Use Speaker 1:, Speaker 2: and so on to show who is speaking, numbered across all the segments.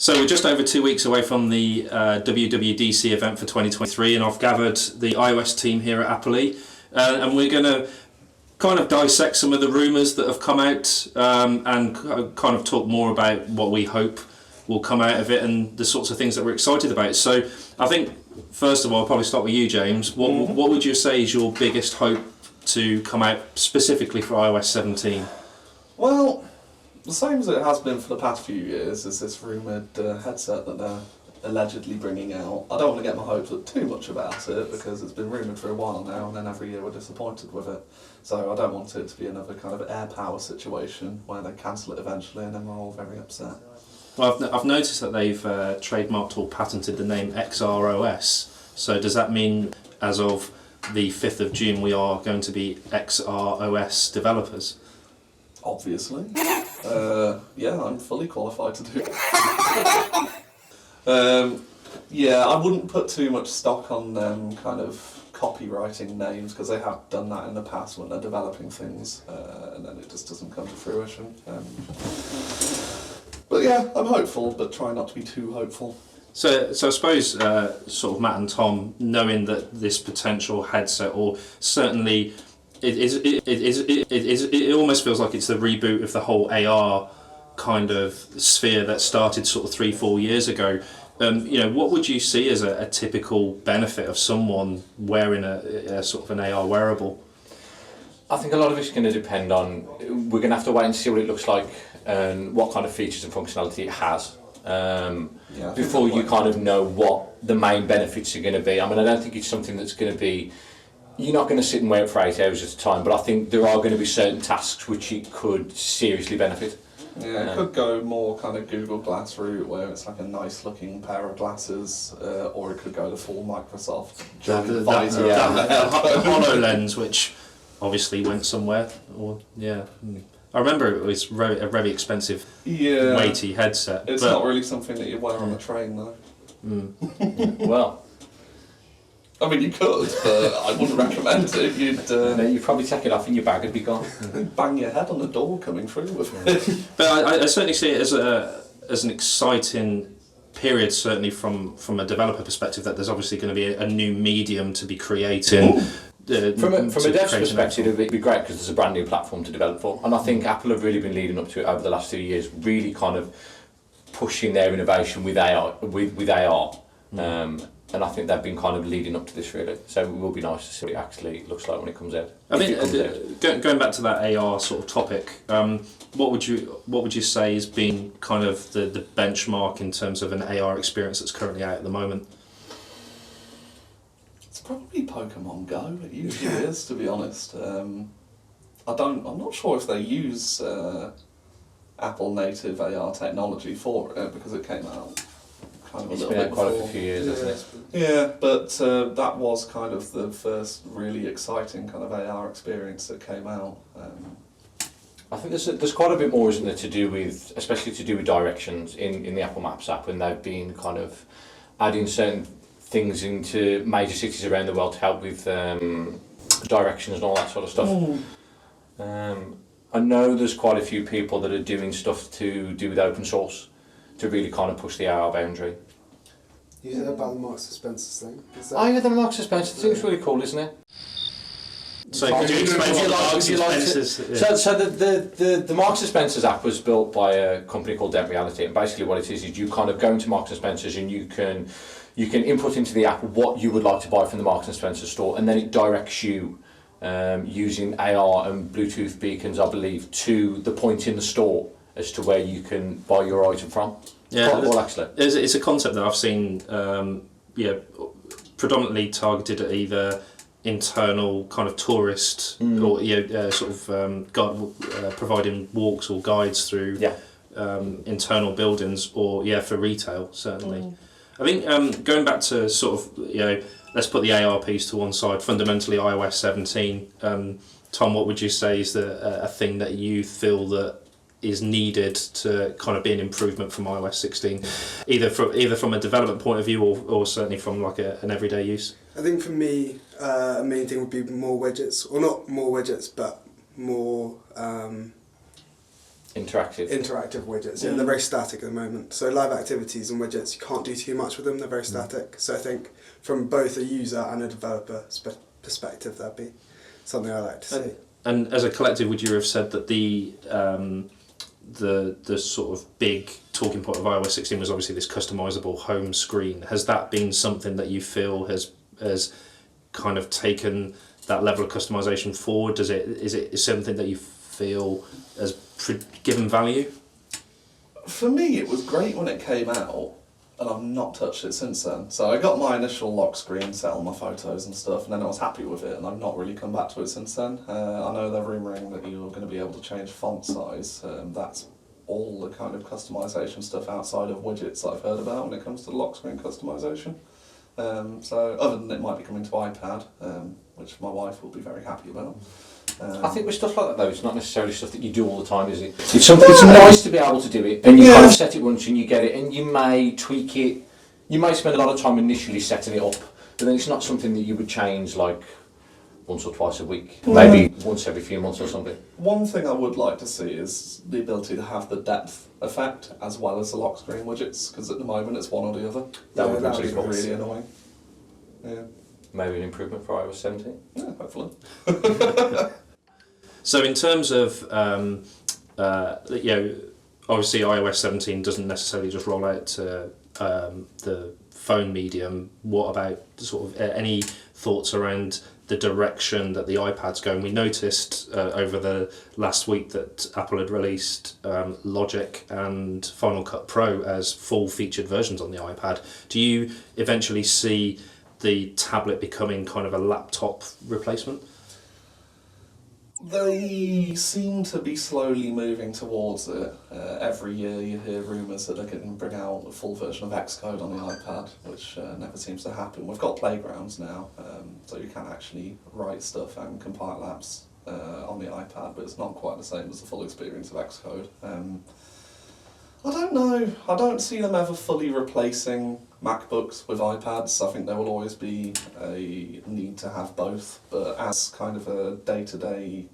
Speaker 1: So we're just over 2 weeks away from the WWDC event for 2023, and I've gathered the iOS team here at Appoly, and we're going to kind of dissect some of the rumours that have come out, and kind of talk more about what we hope will come out of it and the sorts of things that we're excited about. So I think, first of all, I'll probably start with you, James. What would you say is your biggest hope to come out specifically for iOS 17?
Speaker 2: Well, the same as it has been for the past few years, is this rumoured headset that they're allegedly bringing out. I don't want to get my hopes up too much about it because it's been rumoured for a while now, and then every year we're disappointed with it. So I don't want it to be another kind of air power situation where they cancel it eventually and then we're all very upset.
Speaker 1: Well, I've noticed that they've trademarked or patented the name XROS. So does that mean as of the 5th of June we are going to be XROS developers?
Speaker 2: Obviously. Yeah, I'm fully qualified to do it. Yeah, I wouldn't put too much stock on them kind of copywriting names because they have done that in the past when they're developing things and then it just doesn't come to fruition. But yeah, I'm hopeful, but try not to be too hopeful.
Speaker 1: So I suppose sort of Matt and Tom, knowing that this potential headset, or certainly it almost feels like it's the reboot of the whole AR kind of sphere that started sort of 3-4 years ago. What would you see as a typical benefit of someone wearing a sort of an AR wearable?
Speaker 3: I think a lot of it's going to depend on, we're going to have to wait and see what it looks like and what kind of features and functionality it has before you kind of know what the main benefits are going to be. I mean, I don't think it's something that's going to be, you're not going to sit and wear it for 8 hours at a time, but I think there are going to be certain tasks which it could seriously benefit.
Speaker 2: Yeah, it could go more kind of Google Glass route where it's like a nice looking pair of glasses, or it could go the full Microsoft
Speaker 1: The HoloLens, which obviously went somewhere. I remember it was a very expensive, weighty headset.
Speaker 2: It's not really something that you wear on a train though.
Speaker 3: Well,
Speaker 2: I mean, you could, but I wouldn't recommend it.
Speaker 3: You'd probably take it off and your bag would be gone.
Speaker 2: Bang your head on the door coming through with it.
Speaker 1: But I certainly see it as an exciting period, certainly from a developer perspective, that there's obviously going to be a new medium to be creating.
Speaker 3: From a dev's perspective, it would be great because there's a brand new platform to develop for, and I think Apple have really been leading up to it over the last 2 years, really kind of pushing their innovation with AR. And I think they've been kind of leading up to this really, so it will be nice to see what it actually looks like when it comes out.
Speaker 1: I mean, going back to that AR sort of topic, what would you say has been kind of the benchmark in terms of an AR experience that's currently out at the moment?
Speaker 2: It's probably Pokemon Go. It usually is, to be honest. I'm not sure if they use Apple native AR technology for it because it came out kind of a little bit
Speaker 3: quite a few years, hasn't it?
Speaker 2: Yeah, but that was kind of the first really exciting kind of AR experience that came out.
Speaker 3: I think there's quite a bit more, isn't there, to do with, especially to do with directions in the Apple Maps app, and they've been kind of adding certain things into major cities around the world to help with directions and all that sort of stuff. I know there's quite a few people that are doing stuff to do with open source to really kind of push the AR boundary.
Speaker 4: You said about the Marks and Spencer thing?
Speaker 3: The Marks and Spencer thing's really cool, isn't it?
Speaker 1: So could you explain what Marks and Spencer's is?
Speaker 3: So the Marks and Spencer's app was built by a company called Dent Reality, and basically what it is you kind of go into Marks and Spencer's and you can input into the app what you would like to buy from the Marks and Spencer store, and then it directs you using AR and Bluetooth beacons, I believe, to the point in the store as to where you can buy your item from.
Speaker 1: Yeah,
Speaker 3: actually.
Speaker 1: It's a concept that I've seen predominantly targeted at either internal kind of tourist or providing walks or guides through internal buildings, or for retail certainly. I think going back to sort of let's put the AR piece to one side. Fundamentally, iOS 17. Tom, what would you say is a thing that you feel that is needed to kind of be an improvement from iOS 16, either from a development point of view or certainly from like an everyday use?
Speaker 4: I think for me, a main thing would be more widgets, or not more widgets, but more
Speaker 3: interactive
Speaker 4: widgets. Yeah, they're very static at the moment. So live activities and widgets, you can't do too much with them. They're very static. So I think from both a user and a developer perspective, that'd be something I like to see.
Speaker 1: And as a collective, would you have said that the sort of big talking point of iOS 16 was obviously this customizable home screen? Has that been something that you feel has kind of taken that level of customization forward? Is it something that you feel has given value?
Speaker 2: For me, it was great when it came out, and I've not touched it since then. So I got my initial lock screen set on my photos and stuff, and then I was happy with it, and I've not really come back to it since then. I know they're rumouring that you're going to be able to change font size. That's all the kind of customisation stuff outside of widgets that I've heard about when it comes to lock screen customisation. So other than it might be coming to iPad, which my wife will be very happy about.
Speaker 3: I think with stuff like that though, it's not necessarily stuff that you do all the time, is it? It's nice to be able to do it, and you kind of set it once and you get it, and you may tweak it. You may spend a lot of time initially setting it up, but then it's not something that you would change like once or twice a week, maybe once every few months or something.
Speaker 2: One thing I would like to see is the ability to have the depth effect as well as the lock screen widgets, because at the moment it's one or the other. That would be really annoying. Yeah.
Speaker 3: Maybe an improvement for iOS 17.
Speaker 2: Yeah, hopefully.
Speaker 1: So in terms of obviously iOS 17 doesn't necessarily just roll out to the phone medium. What about sort of any thoughts around the direction that the iPad's going? We noticed over the last week that Apple had released Logic and Final Cut Pro as full featured versions on the iPad. Do you eventually see the tablet becoming kind of a laptop replacement?
Speaker 2: They seem to be slowly moving towards it. Every year you hear rumours that they're going to bring out a full version of Xcode on the iPad, which never seems to happen. We've got playgrounds now, so you can actually write stuff and compile apps on the iPad, but it's not quite the same as the full experience of Xcode. I don't know. I don't see them ever fully replacing MacBooks with iPads. I think there will always be a need to have both, but as kind of a day-to-day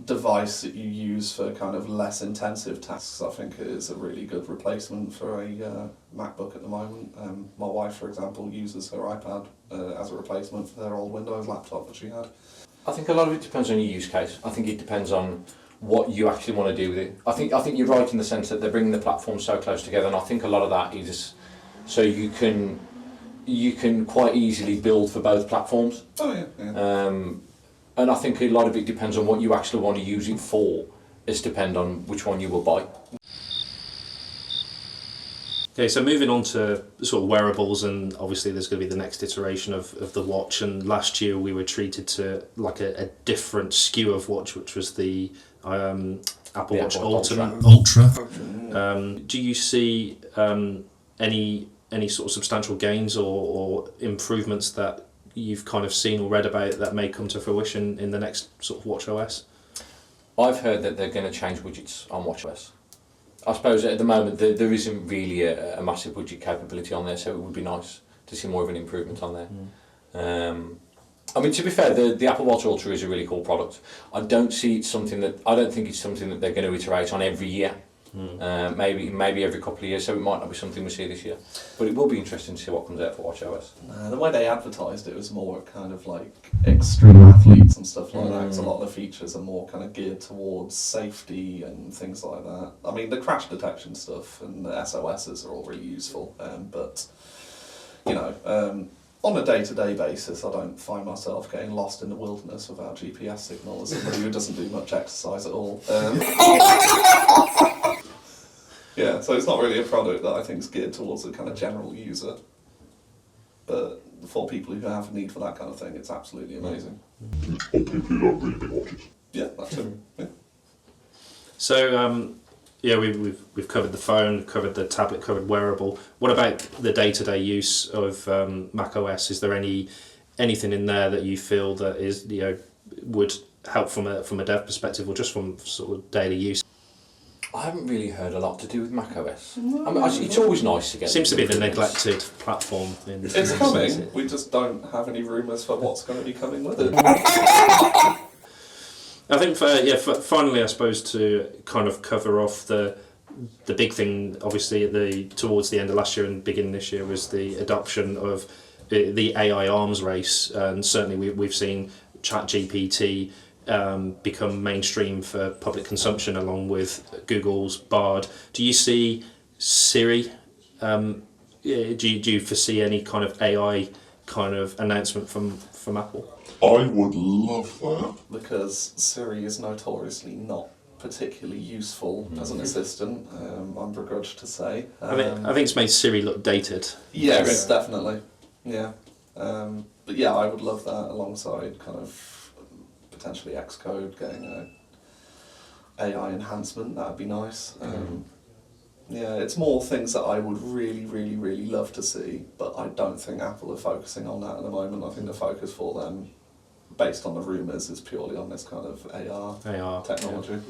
Speaker 2: device that you use for kind of less intensive tasks, I think it is a really good replacement for a MacBook at the moment. My wife, for example, uses her iPad as a replacement for her old Windows laptop that she had.
Speaker 3: I think a lot of it depends on your use case. I think it depends on what you actually want to do with it. I think you're right in the sense that they're bringing the platforms so close together, and I think a lot of that is so you can quite easily build for both platforms.
Speaker 2: Oh yeah.
Speaker 3: And I think a lot of it depends on what you actually want to use it for, is depend on which one you will buy.
Speaker 1: Okay, so moving on to sort of wearables, and obviously there's going to be the next iteration of the watch, and last year we were treated to like a different SKU of watch, which was the Apple Watch Ultra. Do you see any sort of substantial gains or improvements that you've kind of seen or read about that may come to fruition in the next sort of watch OS?
Speaker 3: I've heard that they're going to change widgets on watchOS. I suppose at the moment there isn't really a massive widget capability on there, so it would be nice to see more of an improvement on there. I mean, to be fair, the Apple Watch Ultra is a really cool product. I don't think it's something that they're going to iterate on every year. Maybe every couple of years, so it might not be something we see this year. But it will be interesting to see what comes out for watchOS.
Speaker 2: The way they advertised it was more kind of like extreme athletes and stuff like that, because a lot of the features are more kind of geared towards safety and things like that. I mean, the crash detection stuff and the SOSs are all really useful, but you know, on a day-to-day basis, I don't find myself getting lost in the wilderness without GPS signal as somebody who doesn't do much exercise at all. Yeah, so it's not really a product that I think is geared towards a kind of general user. But for people who have a need for that kind of thing, it's absolutely amazing.
Speaker 5: Or people who like really big watches.
Speaker 2: Yeah, that's it. Yeah.
Speaker 1: So, we've covered the phone, covered the tablet, covered wearable. What about the day-to-day use of Mac OS? Is there anything in there that you feel that is would help from a dev perspective, or just from sort of daily use?
Speaker 3: I haven't really heard a lot to do with macOS. No. I mean, it's always nice to get.
Speaker 1: Seems to be the neglected platform.
Speaker 2: It's coming. We just don't have any rumours for what's going to be coming with it.
Speaker 1: I think finally, I suppose to kind of cover off the big thing, obviously towards the end of last year and beginning this year was the adoption of the AI arms race, and certainly we've seen ChatGPT become mainstream for public consumption along with Google's Bard. Do you see Siri? Do you foresee any kind of AI kind of announcement from Apple?
Speaker 5: I would love that.
Speaker 2: Because Siri is notoriously not particularly useful as an assistant, I'm begrudged to say.
Speaker 1: I think it's made Siri look dated.
Speaker 2: Yes, definitely. Yeah. But yeah, I would love that alongside kind of potentially Xcode getting a AI enhancement. That'd be nice. Yeah, it's more things that I would really, really, really love to see, but I don't think Apple are focusing on that at the moment. I think the focus for them, based on the rumours, is purely on this kind of AR technology.